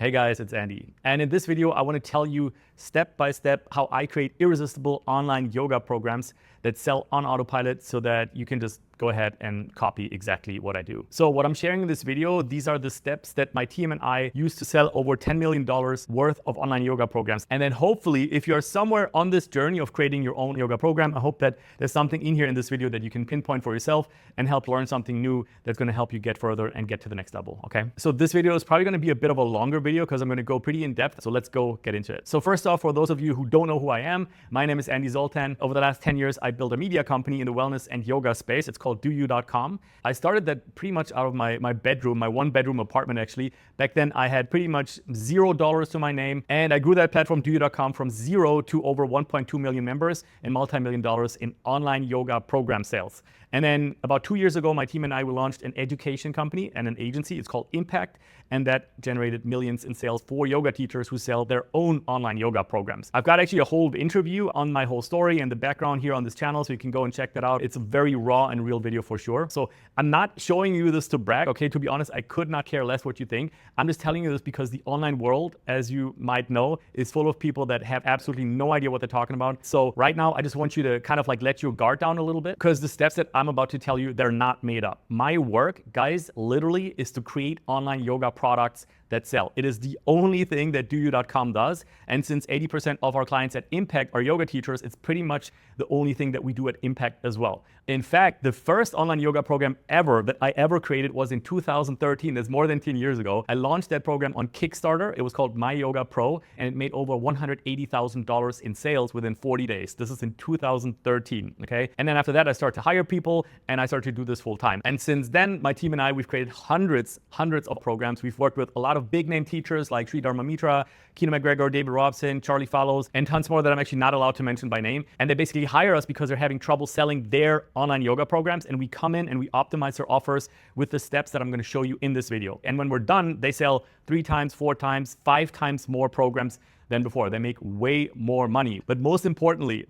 Hey guys, it's Andy. And in this video, I want to tell you step by step how I create irresistible online yoga programs that sell on autopilot so that you can just go ahead and copy exactly what I do. So what I'm sharing in this video, these are the steps that my team and I use to sell over $10 million worth of online yoga programs. And then hopefully, if you're somewhere on this journey of creating your own yoga program, I hope that there's something in here in this video that you can pinpoint for yourself and help learn something new that's going to help you get further and get to the next level, okay? So this video is probably going to be a bit of a longer video because I'm going to go pretty in depth. So let's go get into it. So first off, for those of you who don't know who I am, my name is Andy Zoltan. Over the last 10 years, I built a media company in the wellness and yoga space. It's called doyou.com. I started that pretty much out of my bedroom, my one bedroom apartment actually. Back then I had pretty much $0 to my name, and I grew that platform doyou.com from 0 to over 1.2 million members and multi-million dollars in online yoga program sales. And then about 2 years ago, my team and I, we launched an education company and an agency. It's called Impact, and that generated millions in sales for yoga teachers who sell their own online yoga programs. I've got actually a whole interview on my whole story and the background here on this channel, so you can go and check that out. It's a very raw and real video for sure. So I'm not showing you this to brag, okay? To be honest, I could not care less what you think. I'm just telling you this because the online world, as you might know, is full of people that have absolutely no idea what they're talking about. So right now, I just want you to kind of like let your guard down a little bit, because the steps that I'm about to tell you, they're not made up. My work, guys, literally is to create online yoga products that sell. It is the only thing that doyou.com does. And since 80% of our clients at Impact are yoga teachers, it's pretty much the only thing that we do at Impact as well. In fact, the first online yoga program ever that I ever created was in 2013. That's more than 10 years ago. I launched that program on Kickstarter. It was called My Yoga Pro, and it made over $180,000 in sales within 40 days. This is in 2013, okay? And then after that, I started to hire people and I started to do this full time. And since then, my team and I, we've created hundreds of programs. We've worked with a lot of big name teachers like Sri Dharma Mitra, Keenan McGregor, David Robson, Charlie Fallows, and tons more that I'm actually not allowed to mention by name. And they basically hire us because they're having trouble selling their online yoga programs. And we come in and we optimize their offers with the steps that I'm going to show you in this video. And when we're done, they sell 3 times, 4 times, 5 times more programs than before. They make way more money. But most importantly,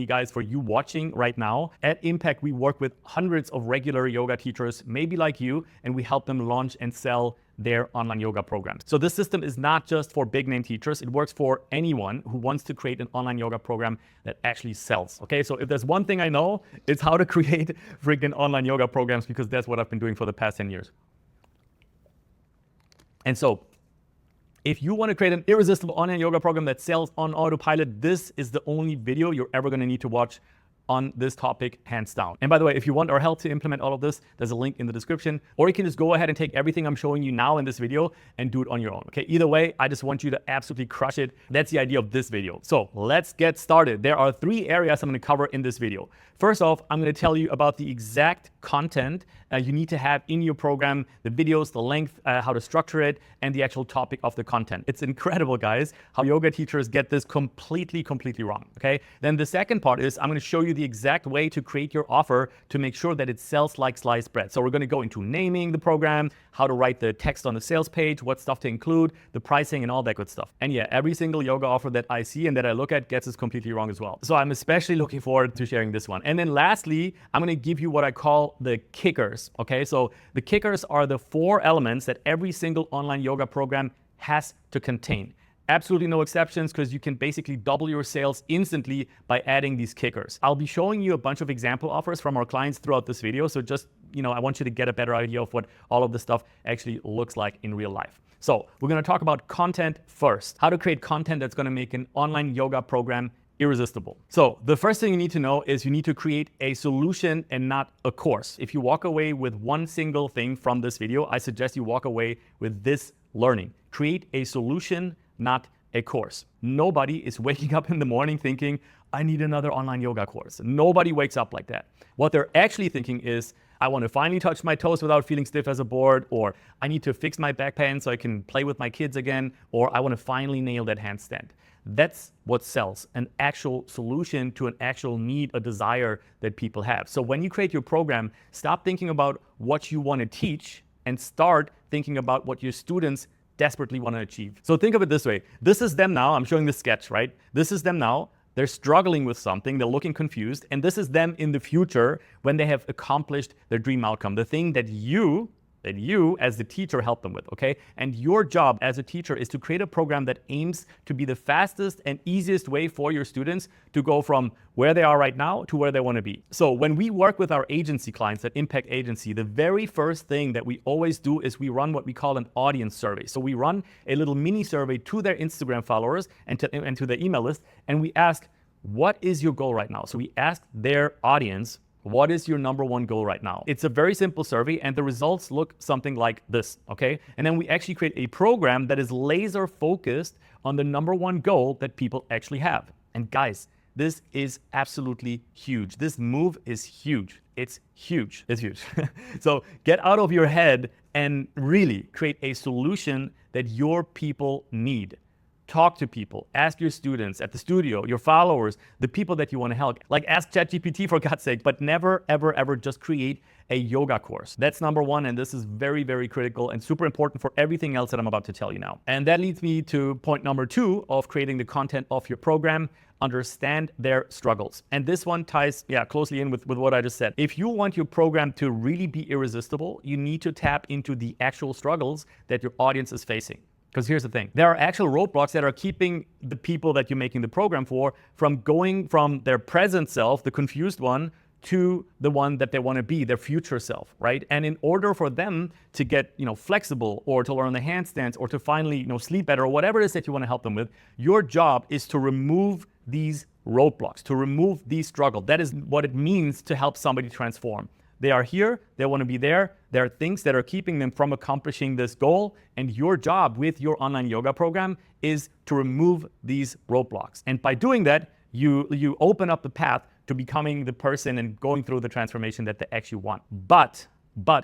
guys, for you watching right now, at Impact, we work with hundreds of regular yoga teachers, maybe like you, and we help them launch and sell their online yoga programs. So this system is not just for big name teachers. It works for anyone who wants to create an online yoga program that actually sells. Okay, so if there's one thing I know, it's how to create freaking online yoga programs, because that's what I've been doing for the past 10 years. And so, if you want to create an irresistible online yoga program that sells on autopilot, this is the only video you're ever going to need to watch on this topic, hands down. And by the way, if you want our help to implement all of this, there's a link in the description, or you can just go ahead and take everything I'm showing you now in this video and do it on your own. Okay, either way, I just want you to absolutely crush it. That's the idea of this video. So let's get started. There are 3 areas I'm going to cover in this video. First off, I'm going to tell you about the exact content you need to have in your program, the videos, the length, how to structure it, and the actual topic of the content. It's incredible, guys, how yoga teachers get this completely wrong, okay? Then the second part is I'm going to show you the exact way to create your offer to make sure that it sells like sliced bread. So we're going to go into naming the program, how to write the text on the sales page, what stuff to include, the pricing, and all that good stuff. And yeah, every single yoga offer that I see and that I look at gets this completely wrong as well. So I'm especially looking forward to sharing this one. And then lastly, I'm going to give you what I call the kickers. Okay, so the kickers are the 4 elements that every single online yoga program has to contain. Absolutely no exceptions, because you can basically double your sales instantly by adding these kickers. I'll be showing you a bunch of example offers from our clients throughout this video. So just, I want you to get a better idea of what all of this stuff actually looks like in real life. So we're going to talk about content first. How to create content that's going to make an online yoga program irresistible. So the first thing you need to know is you need to create a solution and not a course. If you walk away with one single thing from this video, I suggest you walk away with this learning. Create a solution, not a course. Nobody is waking up in the morning thinking, I need another online yoga course. Nobody wakes up like that. What they're actually thinking is, I want to finally touch my toes without feeling stiff as a board, or I need to fix my back pain so I can play with my kids again, or I want to finally nail that handstand. That's what sells, an actual solution to an actual need, a desire that people have. So when you create your program, stop thinking about what you want to teach and start thinking about what your students desperately want to achieve. So think of it this way. This is them now. I'm showing this sketch, right? This is them now. They're struggling with something. They're looking confused. And this is them in the future when they have accomplished their dream outcome, the thing that you that you as the teacher help them with, okay? And your job as a teacher is to create a program that aims to be the fastest and easiest way for your students to go from where they are right now to where they want to be. So when we work with our agency clients at Impact Agency, the very first thing that we always do is we run what we call an audience survey. So we run a little mini survey to their Instagram followers and to their email list, and we ask, what is your goal right now? So we ask their audience, what is your number one goal right now? It's a very simple survey, and the results look something like this, okay? And then we actually create a program that is laser focused on the number one goal that people actually have. And guys, this is absolutely huge. This move is huge. It's huge. It's huge. So get out of your head and really create a solution that your people need. Talk to people, ask your students at the studio, your followers, the people that you want to help. Like ask ChatGPT for God's sake, but never, ever, ever just create a yoga course. That's number one, and this is very, very critical and super important for everything else that I'm about to tell you now. And that leads me to point number 2 of creating the content of your program. Understand their struggles. And this one ties closely in with what I just said. If you want your program to really be irresistible, you need to tap into the actual struggles that your audience is facing. Because here's the thing, there are actual roadblocks that are keeping the people that you're making the program for from going from their present self, the confused one, to the one that they want to be, their future self, right? And in order for them to get, flexible, or to learn the handstands, or to finally, sleep better, or whatever it is that you want to help them with, your job is to remove these roadblocks, to remove these struggles. That is what it means to help somebody transform. They are here, they want to be there. There are things that are keeping them from accomplishing this goal. And your job with your online yoga program is to remove these roadblocks. And by doing that, you open up the path to becoming the person and going through the transformation that they actually want. But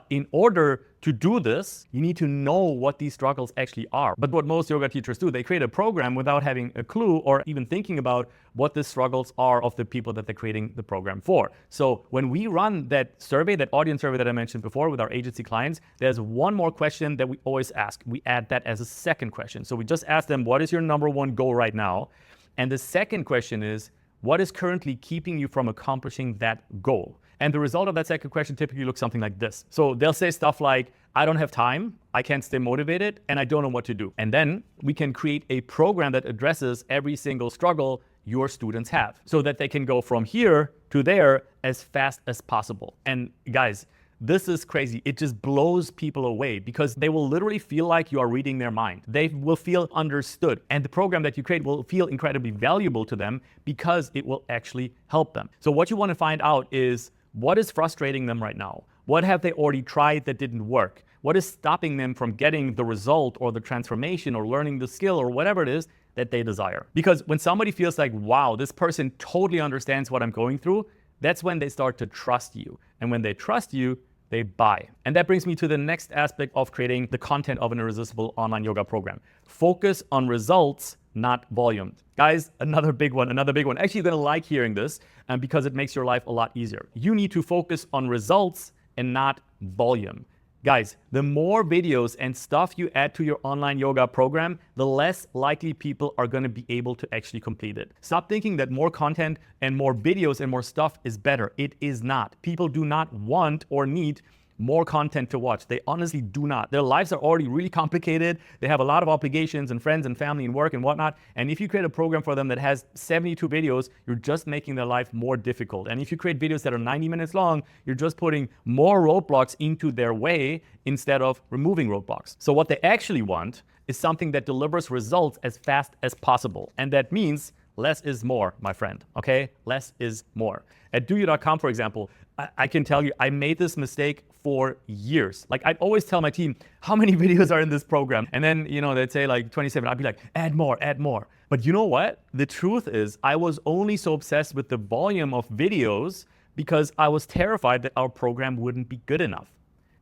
in order to do this, you need to know what these struggles actually are. But what most yoga teachers do, they create a program without having a clue or even thinking about what the struggles are of the people that they're creating the program for. So when we run that survey, that audience survey that I mentioned before with our agency clients, there's one more question that we always ask. We add that as a second question. So we just ask them, what is your number one goal right now? And the second question is, what is currently keeping you from accomplishing that goal? And the result of that second question typically looks something like this. So they'll say stuff like, I don't have time, I can't stay motivated, and I don't know what to do. And then we can create a program that addresses every single struggle your students have so that they can go from here to there as fast as possible. And guys, this is crazy. It just blows people away because they will literally feel like you are reading their mind. They will feel understood. And the program that you create will feel incredibly valuable to them because it will actually help them. So what you want to find out is, what is frustrating them right now? What have they already tried that didn't work? What is stopping them from getting the result or the transformation or learning the skill or whatever it is that they desire? Because when somebody feels like, wow, this person totally understands what I'm going through, that's when they start to trust you. And when they trust you, they buy. And that brings me to the next aspect of creating the content of an irresistible online yoga program. Focus on results, not volume. Guys, another big one. Actually, you're gonna like hearing this because it makes your life a lot easier. You need to focus on results and not volume. Guys, the more videos and stuff you add to your online yoga program, the less likely people are going to be able to actually complete it. Stop thinking that more content and more videos and more stuff is better. It is not. People do not want or need more content to watch. They honestly do not. Their lives are already really complicated. They have a lot of obligations and friends and family and work and whatnot. And if you create a program for them that has 72 videos, you're just making their life more difficult. And if you create videos that are 90 minutes long, you're just putting more roadblocks into their way instead of removing roadblocks. So what they actually want is something that delivers results as fast as possible. And that means less is more, my friend, okay? Less is more. At doyou.com, for example, I can tell you, I made this mistake for years. Like, I'd always tell my team, how many videos are in this program? And then, they'd say like 27. I'd be like, add more, add more. But you know what? The truth is, I was only so obsessed with the volume of videos because I was terrified that our program wouldn't be good enough.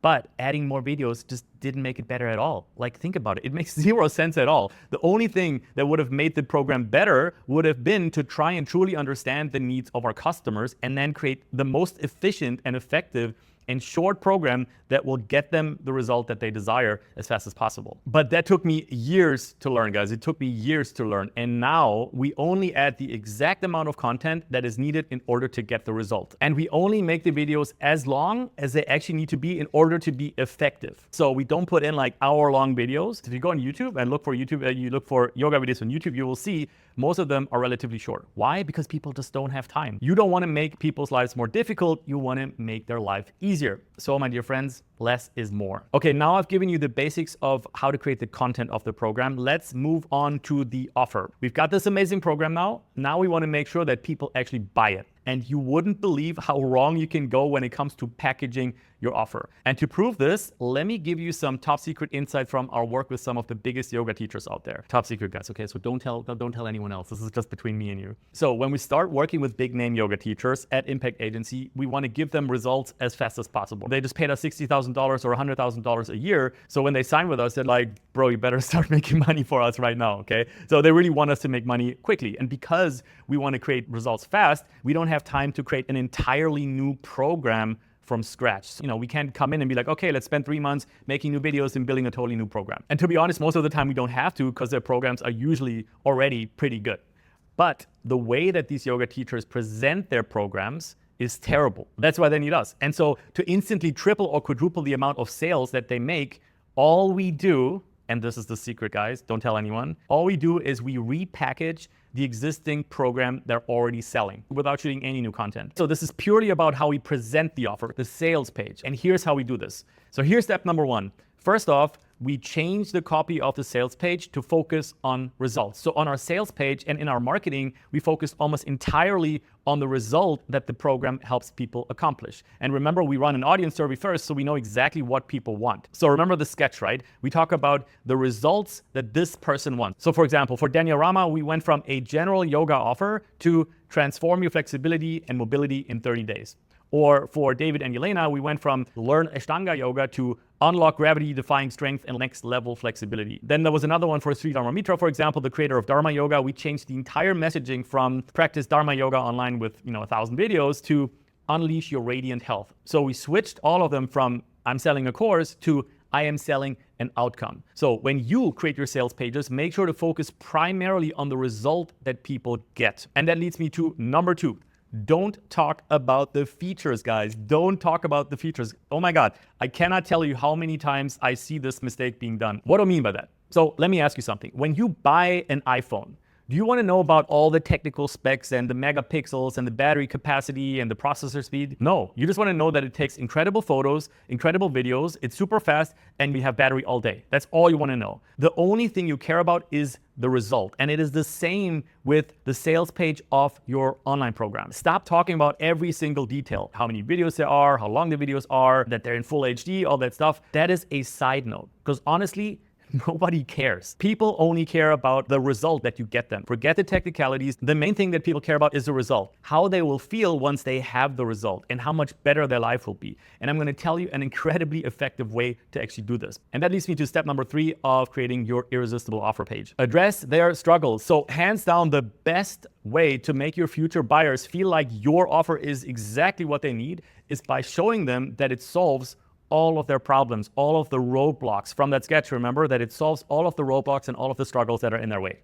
But adding more videos just didn't make it better at all. Like, think about it. It makes zero sense at all. The only thing that would have made the program better would have been to try and truly understand the needs of our customers and then create the most efficient and effective and short program that will get them the result that they desire as fast as possible. But that took me years to learn, guys. It took me years to learn. And now we only add the exact amount of content that is needed in order to get the result. And we only make the videos as long as they actually need to be in order to be effective. So we don't put in like hour-long videos. If you go on YouTube and look for you look for yoga videos on YouTube, you will see most of them are relatively short. Why? Because people just don't have time. You don't want to make people's lives more difficult. You want to make their life easier. So my dear friends, less is more. Okay, now I've given you the basics of how to create the content of the program. Let's move on to the offer. We've got this amazing program now. Now we want to make sure that people actually buy it. And you wouldn't believe how wrong you can go when it comes to packaging your offer. And to prove this, let me give you some top secret insight from our work with some of the biggest yoga teachers out there. Top secret, guys, okay? So don't tell anyone else. This is just between me and you. So when we start working with big name yoga teachers at Impact Agency, we want to give them results as fast as possible. They just paid us $60,000 or $100,000 a year. So when they sign with us, they're like, bro, you better start making money for us right now, okay? So they really want us to make money quickly. And because we want to create results fast, we don't have time to create an entirely new program from scratch. We can't come in and be like, okay, let's spend 3 months making new videos and building a totally new program. And to be honest, most of the time we don't have to, because their programs are usually already pretty good. But the way that these yoga teachers present their programs is terrible. That's why they need us. And so to instantly triple or quadruple the amount of sales that they make, all we do, and this is the secret, guys, don't tell anyone, all we do is we repackage the existing program they're already selling without shooting any new content. So this is purely about how we present the offer, the sales page. And here's how we do this. So here's step number one. First off, we change the copy of the sales page to focus on results. So on our sales page and in our marketing, we focus almost entirely on the result that the program helps people accomplish. And remember, we run an audience survey first, so we know exactly what people want. So remember the sketch, right? We talk about the results that this person wants. So for example, for Daniel Rama, we went from a general yoga offer to transform your flexibility and mobility in 30 days. Or for David and Yelena, we went from learn Ashtanga yoga to unlock gravity-defying strength and next-level flexibility. Then there was another one for Sri Dharma Mitra, for example, the creator of Dharma Yoga. We changed the entire messaging from practice Dharma Yoga online with 1,000 videos to unleash your radiant health. So we switched all of them from I'm selling a course to I am selling an outcome. So when you create your sales pages, make sure to focus primarily on the result that people get. And that leads me to number 2. Don't talk about the features, guys. Don't talk about the features. Oh my God, I cannot tell you how many times I see this mistake being done. What do I mean by that? So let me ask you something. When you buy an iPhone, do you want to know about all the technical specs and the megapixels and the battery capacity and the processor speed? No, you just want to know that it takes incredible photos, incredible videos, it's super fast, and we have battery all day. That's all you want to know. The only thing you care about is the result. And it is the same with the sales page of your online program. Stop talking about every single detail, how many videos there are, how long the videos are, that they're in full HD, all that stuff. That is a side note, because honestly, nobody cares. People only care about the result that you get them. Forget the technicalities. The main thing that people care about is the result, how they will feel once they have the result and how much better their life will be. And I'm going to tell you an incredibly effective way to actually do this. And that leads me to step number 3 of creating your irresistible offer page. Address their struggles. So hands down, the best way to make your future buyers feel like your offer is exactly what they need is by showing them that it solves all of their problems, all of the roadblocks from that sketch. Remember that it solves all of the roadblocks and all of the struggles that are in their way.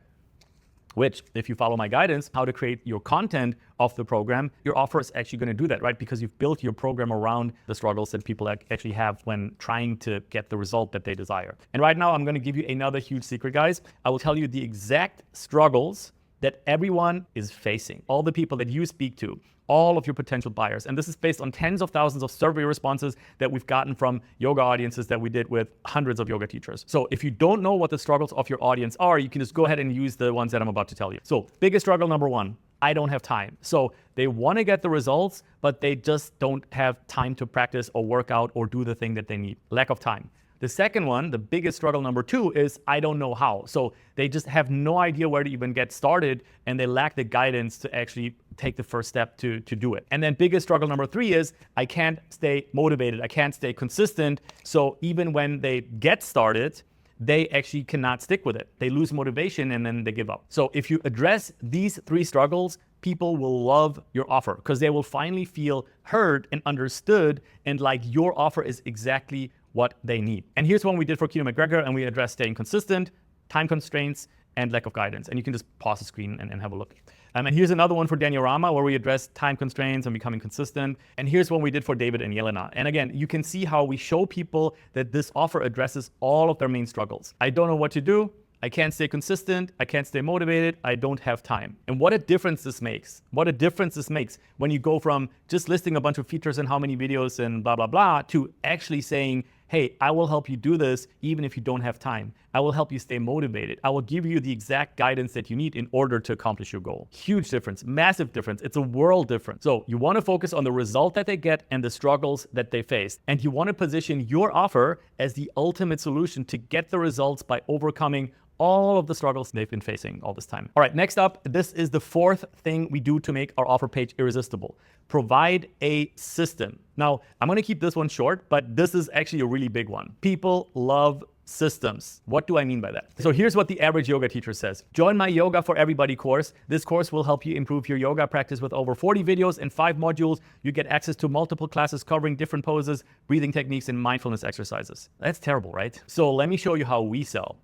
Which, if you follow my guidance, how to create your content of the program, your offer is actually going to do that, right? Because you've built your program around the struggles that people actually have when trying to get the result that they desire. And right now, I'm going to give you another huge secret, guys. I will tell you the exact struggles that everyone is facing, all the people that you speak to, all of your potential buyers. And this is based on tens of thousands of survey responses that we've gotten from yoga audiences that we did with hundreds of yoga teachers. So if you don't know what the struggles of your audience are, you can just go ahead and use the ones that I'm about to tell you. So biggest struggle number 1, I don't have time. So they want to get the results, but they just don't have time to practice or work out or do the thing that they need. Lack of time. The second one, the biggest struggle number 2 is I don't know how. So they just have no idea where to even get started and they lack the guidance to actually take the first step to do it. And then biggest struggle number 3 is I can't stay motivated. I can't stay consistent. So even when they get started, they actually cannot stick with it. They lose motivation and then they give up. So if you address these 3 struggles, people will love your offer because they will finally feel heard and understood and like your offer is exactly what they need. And here's one we did for Kino McGregor, and we addressed staying consistent, time constraints, and lack of guidance. And you can just pause the screen and have a look. And here's another one for Daniel Rama where we address time constraints and becoming consistent. And here's one we did for David and Yelena. And again, you can see how we show people that this offer addresses all of their main struggles. I don't know what to do. I can't stay consistent. I can't stay motivated. I don't have time. And what a difference this makes. What a difference this makes when you go from just listing a bunch of features and how many videos and blah, blah, blah, to actually saying, hey, I will help you do this even if you don't have time. I will help you stay motivated. I will give you the exact guidance that you need in order to accomplish your goal. Huge difference, massive difference. It's a world difference. So you want to focus on the result that they get and the struggles that they face. And you want to position your offer as the ultimate solution to get the results by overcoming all of the struggles they've been facing all this time. All right, next up, this is the 4th thing we do to make our offer page irresistible. Provide a system. Now, I'm going to keep this one short, but this is actually a really big one. People love systems. What do I mean by that? So here's what the average yoga teacher says. Join my Yoga for Everybody course. This course will help you improve your yoga practice with over 40 videos and 5 modules. You get access to multiple classes covering different poses, breathing techniques, and mindfulness exercises. That's terrible, right? So let me show you how we sell.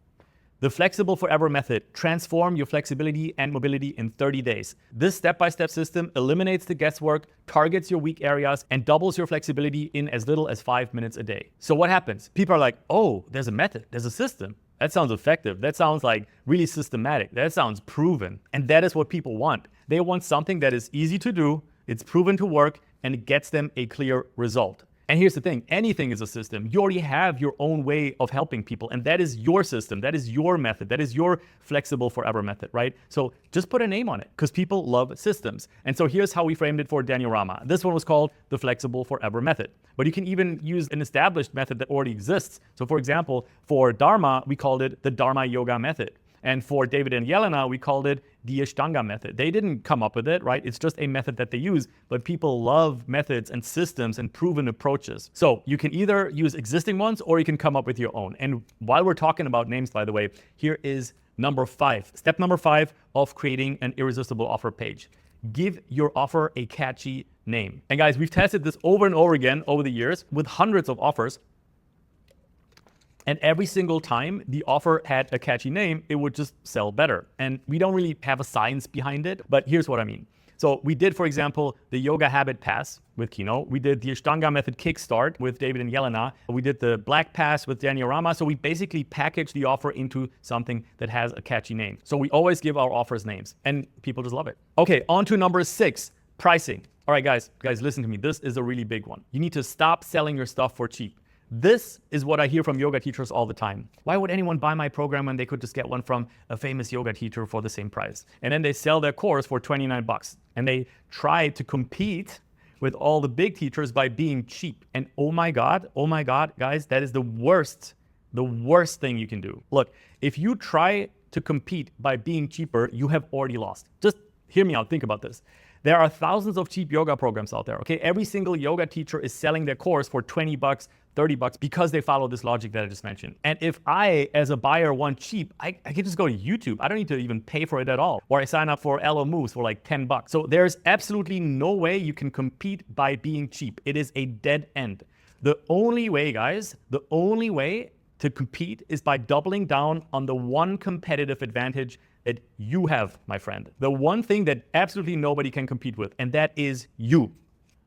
The Flexible Forever method. Transform your flexibility and mobility in 30 days. This step-by-step system eliminates the guesswork, targets your weak areas, and doubles your flexibility in as little as 5 minutes a day. So what happens? People are like, oh, there's a method, there's a system. That sounds effective. That sounds like really systematic. That sounds proven. And that is what people want. They want something that is easy to do, it's proven to work, and it gets them a clear result. And here's the thing, anything is a system. You already have your own way of helping people, and that is your system, that is your method, that is your Flexible Forever method, right? So just put a name on it, because people love systems. And so here's how we framed it for Daniel Rama. This one was called the Flexible Forever method. But you can even use an established method that already exists. So for example, for Dharma, we called it the Dharma Yoga method. And for David and Yelena, we called it the Ashtanga method. They didn't come up with it, right? It's just a method that they use, but people love methods and systems and proven approaches. So you can either use existing ones or you can come up with your own. And while we're talking about names, by the way, here is number 5. Step number 5 of creating an irresistible offer page. Give your offer a catchy name. And guys, we've tested this over and over again over the years with hundreds of offers. And every single time the offer had a catchy name, it would just sell better. And we don't really have a science behind it, but here's what I mean. So we did, for example, the Yoga Habit Pass with Kino. We did the Ashtanga Method Kickstart with David and Yelena. We did the Black Pass with Daniel Rama. So we basically packaged the offer into something that has a catchy name. So we always give our offers names and people just love it. Okay, on to number 6, pricing. All right, guys, listen to me. This is a really big one. You need to stop selling your stuff for cheap. This is what I hear from yoga teachers all the time. Why would anyone buy my program when they could just get one from a famous yoga teacher for the same price? And then they sell their course for $29. And they try to compete with all the big teachers by being cheap. And oh my God, guys, that is the worst thing you can do. Look, if you try to compete by being cheaper, you have already lost. Just hear me out, think about this. There are thousands of cheap yoga programs out there, okay? Every single yoga teacher is selling their course for $20, $30 because they follow this logic that I just mentioned. And if I, as a buyer, want cheap, I can just go to YouTube. I don't need to even pay for it at all. Or I sign up for LO Moves for like $10. So there's absolutely no way you can compete by being cheap. It is a dead end. The only way, guys, to compete is by doubling down on the one competitive advantage that you have, my friend. The one thing that absolutely nobody can compete with, and that is you.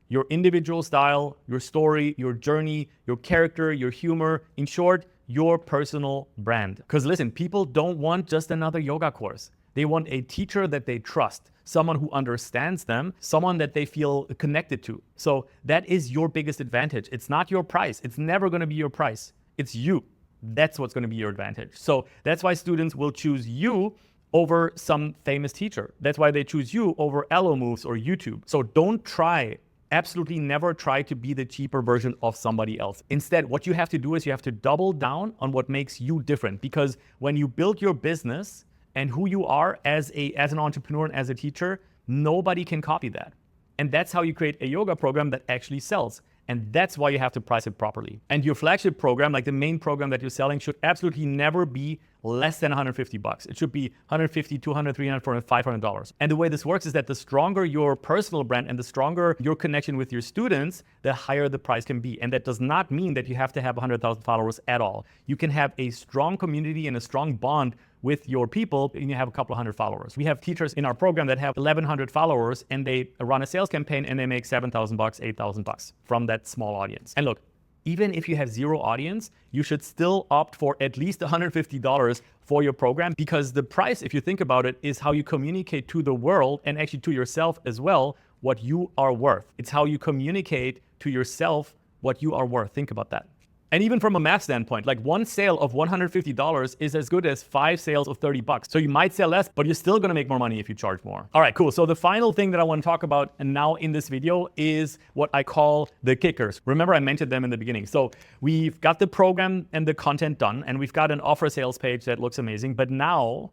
Your individual style, your story, your journey, your character, your humor, in short, your personal brand. Because listen, people don't want just another yoga course. They want a teacher that they trust, someone who understands them, someone that they feel connected to. So that is your biggest advantage. It's not your price. It's never going to be your price. It's you. That's what's going to be your advantage. So that's why students will choose you over some famous teacher. That's why they choose you over LO Moves or YouTube. So don't try, absolutely never try to be the cheaper version of somebody else. Instead, what you have to do is you have to double down on what makes you different. Because when you build your business and who you are as an entrepreneur and as a teacher, nobody can copy that. And that's how you create a yoga program that actually sells. And that's why you have to price it properly. And your flagship program, like the main program that you're selling, should absolutely never be less than $150. It should be $150, $200, $300, $400, $500. And the way this works is that the stronger your personal brand and the stronger your connection with your students, the higher the price can be. And that does not mean that you have to have 100,000 followers at all. You can have a strong community and a strong bond with your people, and you have a couple of hundred followers. We have teachers in our program that have 1,100 followers, and they run a sales campaign and they make $7,000, $8,000 from that small audience. And look, even if you have zero audience, you should still opt for at least $150 for your program, because the price, if you think about it, is how you communicate to the world and actually to yourself as well what you are worth. It's how you communicate to yourself what you are worth. Think about that. And even from a math standpoint, like one sale of $150 is as good as 5 sales of $30. So you might sell less, but you're still gonna make more money if you charge more. All right, cool. So the final thing that I wanna talk about now in this video is what I call the kickers. Remember, I mentioned them in the beginning. So we've got the program and the content done, and we've got an offer sales page that looks amazing. But now,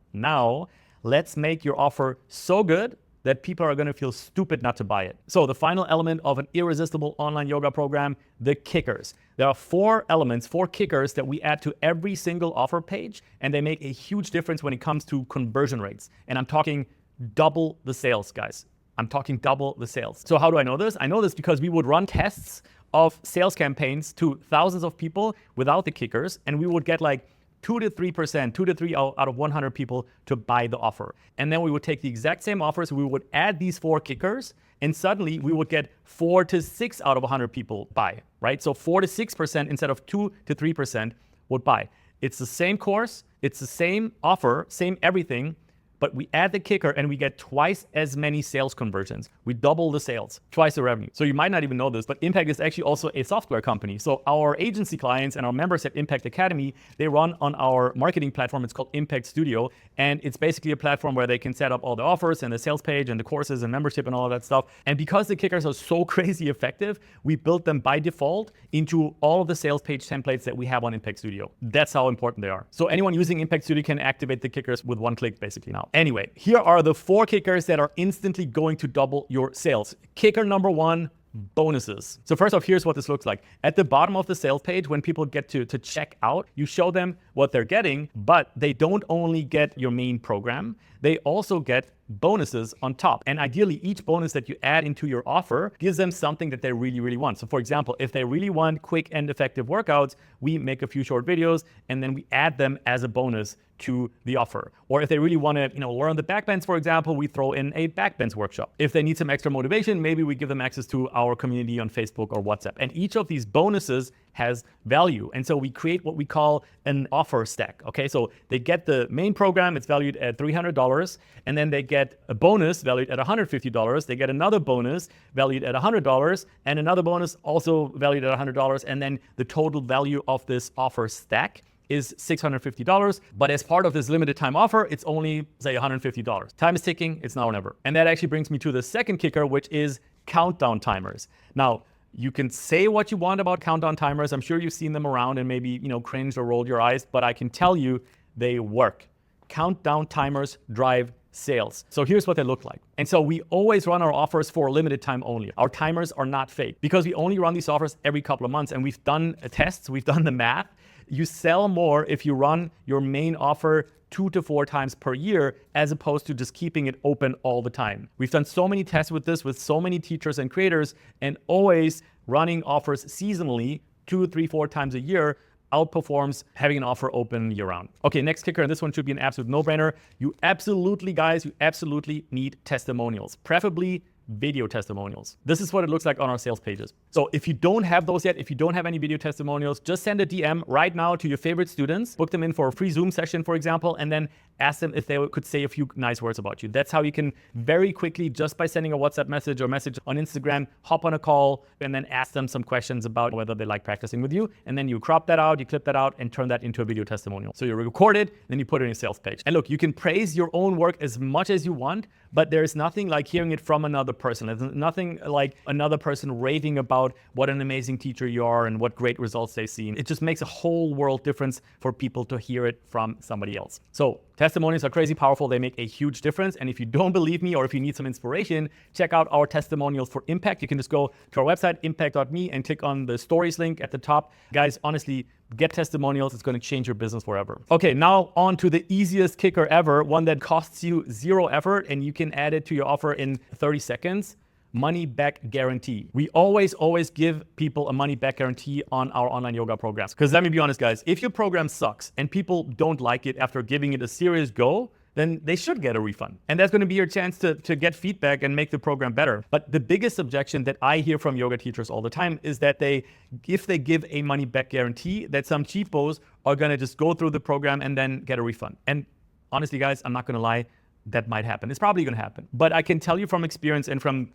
let's make your offer so good that people are gonna feel stupid not to buy it. So the final element of an irresistible online yoga program, the kickers. There are 4 elements, 4 kickers that we add to every single offer page, and they make a huge difference when it comes to conversion rates. And I'm talking double the sales, guys. I'm talking double the sales. So how do I know this? I know this because we would run tests of sales campaigns to thousands of people without the kickers, and we would get like 2 to 3% out of 100 people to buy the offer. And then we would take the exact same offers, we would add these 4 kickers, and suddenly we would get 4 to 6 out of 100 people buy, right? So 4 to 6% instead of 2 to 3% would buy. It's the same course, it's the same offer, same everything, but we add the kicker and we get twice as many sales conversions. We double the sales, twice the revenue. So you might not even know this, but Impact is actually also a software company. So our agency clients and our members at Impact Academy, they run on our marketing platform. It's called Impact Studio. And it's basically a platform where they can set up all the offers and the sales page and the courses and membership and all of that stuff. And because the kickers are so crazy effective, we built them by default into all of the sales page templates that we have on Impact Studio. That's how important they are. So anyone using Impact Studio can activate the kickers with one click basically now. Anyway, here are the 4 kickers that are instantly going to double your sales. Kicker number 1, bonuses. So first off, here's what this looks like. At the bottom of the sales page, when people get to check out, you show them what they're getting, but they don't only get your main program, they also get bonuses on top. And ideally, each bonus that you add into your offer gives them something that they really, really want. So for example, if they really want quick and effective workouts, we make a few short videos and then we add them as a bonus to the offer. Or if they really want to, learn the backbends, for example, we throw in a backbends workshop. If they need some extra motivation, maybe we give them access to our community on Facebook or WhatsApp. And each of these bonuses has value. And so we create what we call an offer stack. Okay, so they get the main program, it's valued at $300, and then they get a bonus valued at $150. They get another bonus valued at $100, and another bonus also valued at $100. And then the total value of this offer stack is $650, but as part of this limited time offer, it's only, say, $150. Time is ticking, it's now or never. And that actually brings me to the second kicker, which is countdown timers. Now, you can say what you want about countdown timers. I'm sure you've seen them around and maybe, cringed or rolled your eyes, but I can tell you they work. Countdown timers drive sales. So here's what they look like. And so we always run our offers for a limited time only. Our timers are not fake because we only run these offers every couple of months, and we've done tests, we've done the math. You sell more if you run your main offer 2 to 4 times per year, as opposed to just keeping it open all the time. We've done so many tests with this with so many teachers and creators, and always running offers seasonally 2, 3, 4 times a year outperforms having an offer open year round. Okay, next kicker, and this one should be an absolute no-brainer. You absolutely need testimonials, preferably video testimonials. This is what it looks like on our sales pages. So if you don't have those yet, if you don't have any video testimonials, just send a DM right now to your favorite students, book them in for a free Zoom session, for example, and then ask them if they could say a few nice words about you. That's how you can very quickly, just by sending a WhatsApp message or message on Instagram, hop on a call and then ask them some questions about whether they like practicing with you. And then you crop that out, you clip that out, and turn that into a video testimonial. So you record it, then you put it in your sales page. And look, you can praise your own work as much as you want, but there's nothing like hearing it from another person. It's nothing like another person raving about what an amazing teacher you are and what great results they've seen. It just makes a whole world difference for people to hear it from somebody else. So testimonials are crazy powerful. They make a huge difference. And if you don't believe me or if you need some inspiration, check out our testimonials for impact. You can just go to our website, impact.me, and click on the stories link at the top. Guys, honestly, get testimonials. It's going to change your business forever. Okay, now on to the easiest kicker ever, one that costs you zero effort and you can add it to your offer in 30 seconds. Money back guarantee. We always give people a money back guarantee on our online yoga programs. Because let me be honest, guys, if your program sucks and people don't like it after giving it a serious go, then they should get a refund. And that's going to be your chance to get feedback and make the program better. But the biggest objection that I hear from yoga teachers all the time is that if they give a money back guarantee, that some cheapos are going to just go through the program and then get a refund. And honestly, guys, I'm not going to lie, that might happen. It's probably going to happen. But I can tell you from experience and from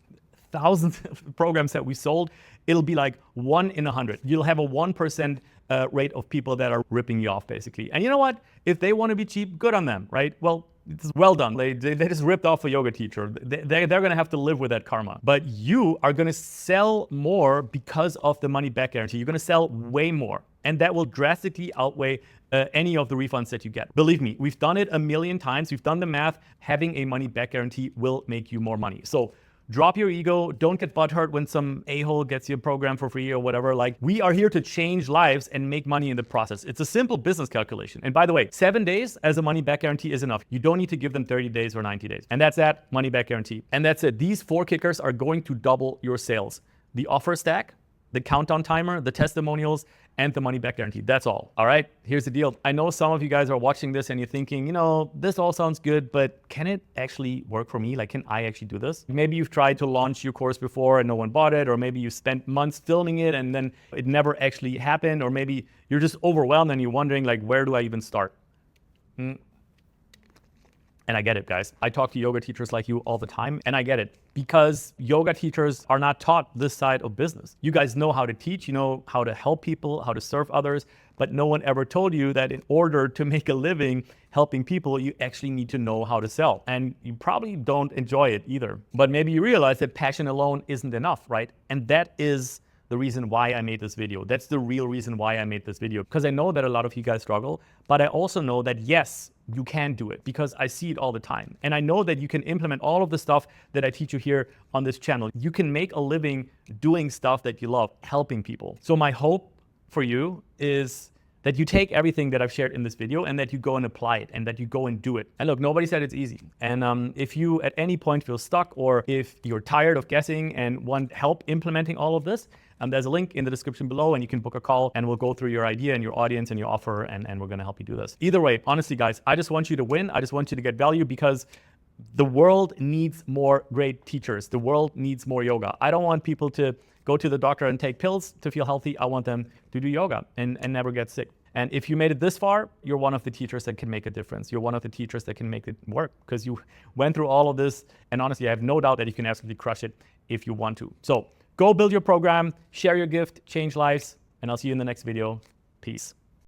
thousands of programs that we sold, it'll be like 1 in 100. You'll have a 1% rate of people that are ripping you off, basically. And you know what? If they want to be cheap, good on them, right? Well, it's well done. They just ripped off a yoga teacher. They're going to have to live with that karma. But you are going to sell more because of the money back guarantee. You're going to sell way more. And that will drastically outweigh any of the refunds that you get. Believe me, we've done it a million times. We've done the math. Having a money back guarantee will make you more money. So drop your ego. Don't get butthurt when some a-hole gets you a program for free or whatever. Like, we are here to change lives and make money in the process. It's a simple business calculation. And by the way, 7 days as a money back guarantee is enough. You don't need to give them 30 days or 90 days. And that's that money back guarantee. And that's it. These 4 kickers are going to double your sales. The offer stack, the countdown timer, the testimonials, and the money back guarantee. That's all. All right, here's the deal. I know some of you guys are watching this and you're thinking, this all sounds good, but can it actually work for me? Like, can I actually do this? Maybe you've tried to launch your course before and no one bought it, or maybe you spent months filming it and then it never actually happened, or maybe you're just overwhelmed and you're wondering, like, where do I even start? And I get it, guys. I talk to yoga teachers like you all the time, and I get it. Because yoga teachers are not taught this side of business. You guys know how to teach, you know how to help people, how to serve others, but no one ever told you that in order to make a living helping people, you actually need to know how to sell. And you probably don't enjoy it either. But maybe you realize that passion alone isn't enough, right? And that is the reason why I made this video. That's the real reason why I made this video. Because I know that a lot of you guys struggle, but I also know that yes, you can do it because I see it all the time. And I know that you can implement all of the stuff that I teach you here on this channel. You can make a living doing stuff that you love, helping people. So my hope for you is that you take everything that I've shared in this video and that you go and apply it and that you go and do it. And look, nobody said it's easy. And if you at any point feel stuck, or if you're tired of guessing and want help implementing all of this, there's a link in the description below and you can book a call and we'll go through your idea and your audience and your offer and we're gonna help you do this. Either way, honestly guys, I just want you to win. I just want you to get value because the world needs more great teachers. The world needs more yoga. I don't want people to go to the doctor and take pills to feel healthy. I want them to do yoga and never get sick. And if you made it this far, you're one of the teachers that can make a difference. You're one of the teachers that can make it work because you went through all of this. And honestly, I have no doubt that you can absolutely crush it if you want to. So go build your program, share your gift, change lives, and I'll see you in the next video. Peace.